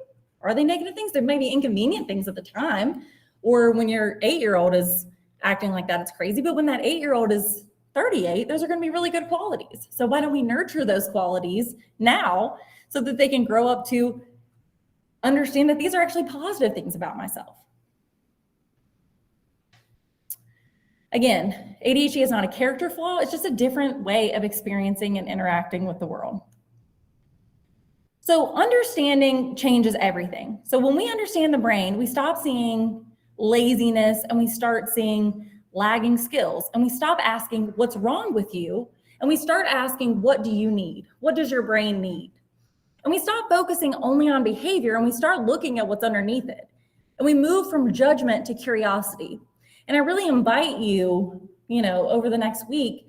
Are they negative things? There may be inconvenient things at the time, or when your 8-year-old is acting like that, it's crazy. But when that 8-year-old is 38, those are going to be really good qualities. So why don't we nurture those qualities now so that they can grow up to understand that these are actually positive things about myself? Again, ADHD is not a character flaw. It's just a different way of experiencing and interacting with the world. So understanding changes everything. So when we understand the brain, we stop seeing laziness and we start seeing lagging skills, and we stop asking what's wrong with you, and we start asking, what do you need? What does your brain need? And we stop focusing only on behavior and we start looking at what's underneath it. And we move from judgment to curiosity. And I really invite you, over the next week,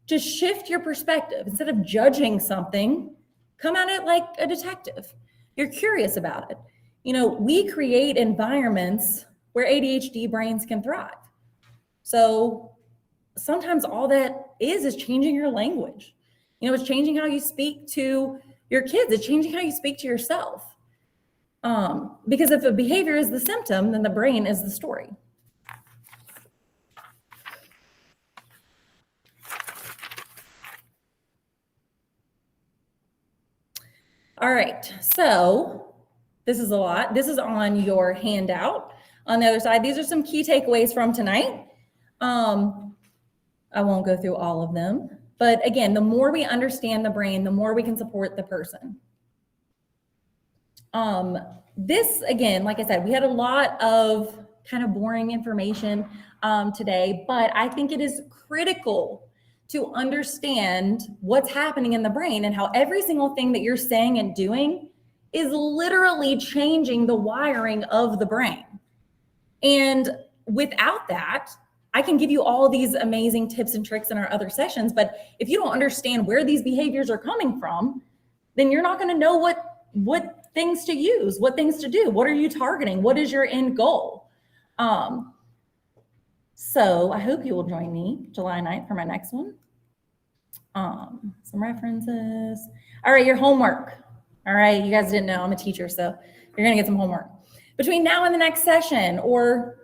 to shift your perspective. Instead of judging something, come at it like a detective. You're curious about it. We create environments where ADHD brains can thrive. So sometimes all that is changing your language. It's changing how you speak to your kids. It's changing how you speak to yourself. Because if a behavior is the symptom, then the brain is the story. All right, so this is a lot. This is on your handout. On the other side, these are some key takeaways from tonight. I won't go through all of them, but again, the more we understand the brain, the more we can support the person. This, again, like I said, we had a lot of kind of boring information today, but I think it is critical to understand what's happening in the brain and how every single thing that you're saying and doing is literally changing the wiring of the brain. And without that, I can give you all these amazing tips and tricks in our other sessions, but if you don't understand where these behaviors are coming from, then you're not going to know what things to use, what things to do. What are you targeting? What is your end goal? So I hope you will join me July 9th for my next one. Some references. All right, your homework. All right, you guys didn't know I'm a teacher, so you're going to get some homework. Between now and the next session, or,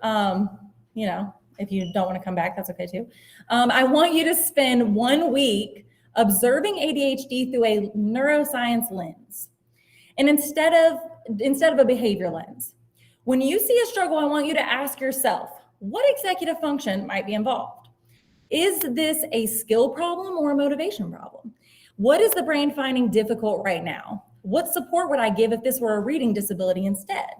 you know, if you don't want to come back, that's okay too. I want you to spend 1 week observing ADHD through a neuroscience lens. And instead of a behavior lens. When you see a struggle, I want you to ask yourself, what executive function might be involved? Is this a skill problem or a motivation problem? What is the brain finding difficult right now? What support would I give if this were a reading disability instead?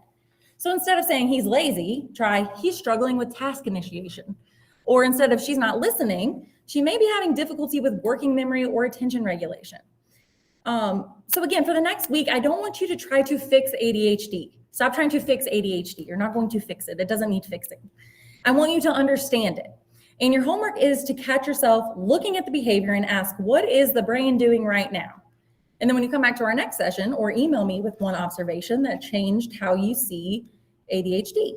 So instead of saying he's lazy, try he's struggling with task initiation. Or instead of she's not listening, she may be having difficulty with working memory or attention regulation. So again, for the next week, I don't want you to try to fix ADHD. Stop trying to fix ADHD. You're not going to fix it. It doesn't need fixing. I want you to understand it. And your homework is to catch yourself looking at the behavior and ask, what is the brain doing right now? And then when you come back to our next session, or email me with one observation that changed how you see ADHD.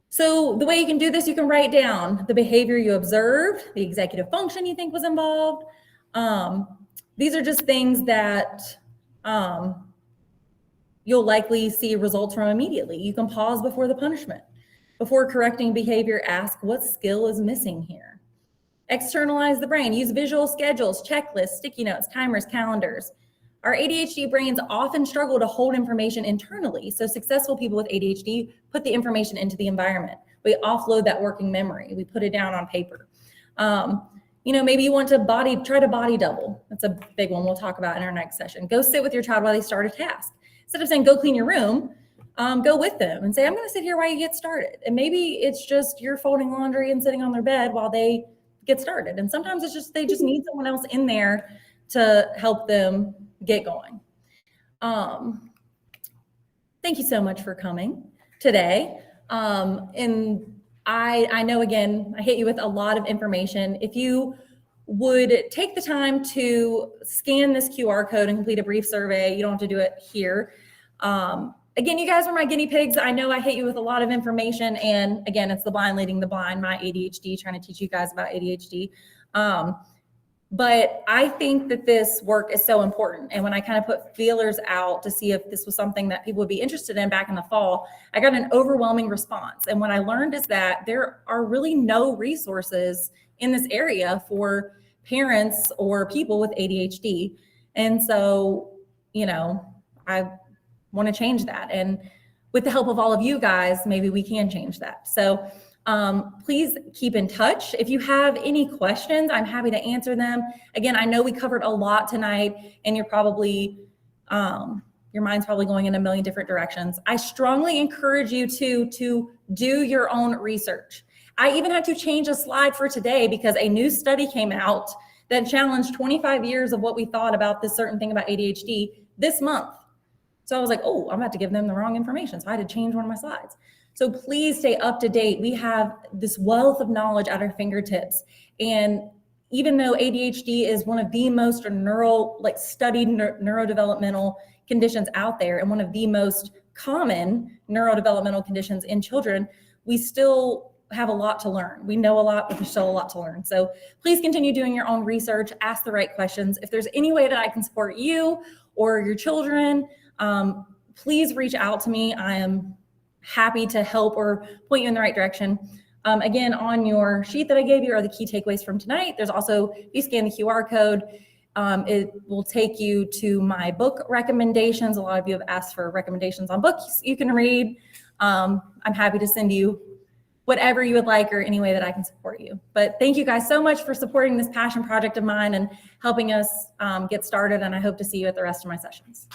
So the way you can do this, you can write down the behavior you observed, the executive function you think was involved. These are just things that you'll likely see results from immediately. You can pause before the punishment. Before correcting behavior, ask what skill is missing here. Externalize the brain. Use visual schedules, checklists, sticky notes, timers, calendars. Our ADHD brains often struggle to hold information internally. So successful people with ADHD put the information into the environment. We offload that working memory. We put it down on paper. You know, maybe you want to try to body double. That's a big one we'll talk about in our next session. Go sit with your child while they start a task. Instead of saying, go clean your room, go with them and say, I'm going to sit here while you get started. And maybe it's just you're folding laundry and sitting on their bed while they get started. And sometimes it's just, they just need someone else in there to help them get going. Thank you so much for coming today. And I know, again, I hit you with a lot of information. If you would take the time to scan this QR code and complete a brief survey, you don't have to do it here. Again, you guys were my guinea pigs. I know I hit you with a lot of information. And again, it's the blind leading the blind, my ADHD, trying to teach you guys about ADHD. But I think that this work is so important. And when I kind of put feelers out to see if this was something that people would be interested in back in the fall, I got an overwhelming response. And what I learned is that there are really no resources in this area for parents or people with ADHD. And so, you know, I want to change that. And with the help of all of you guys, maybe we can change that. So please keep in touch. If you have any questions, I'm happy to answer them. Again, I know we covered a lot tonight and you're probably, your mind's probably going in a million different directions. I strongly encourage you to do your own research. I even had to change a slide for today because a new study came out that challenged 25 years of what we thought about this certain thing about ADHD this month. So I was like, oh, I'm about to give them the wrong information. So I had to change one of my slides. So please stay up to date. We have this wealth of knowledge at our fingertips. And even though ADHD is one of the most studied neurodevelopmental conditions out there and one of the most common neurodevelopmental conditions in children, we still have a lot to learn. We know a lot, but there's still a lot to learn. So please continue doing your own research, ask the right questions. If there's any way that I can support you or your children, please reach out to me. I am happy to help or point you in the right direction. Again, on your sheet that I gave you are the key takeaways from tonight. There's also, if you scan the QR code, it will take you to my book recommendations. A lot of you have asked for recommendations on books you can read. I'm happy to send you whatever you would like or any way that I can support you. But thank you guys so much for supporting this passion project of mine and helping us get started. And I hope to see you at the rest of my sessions.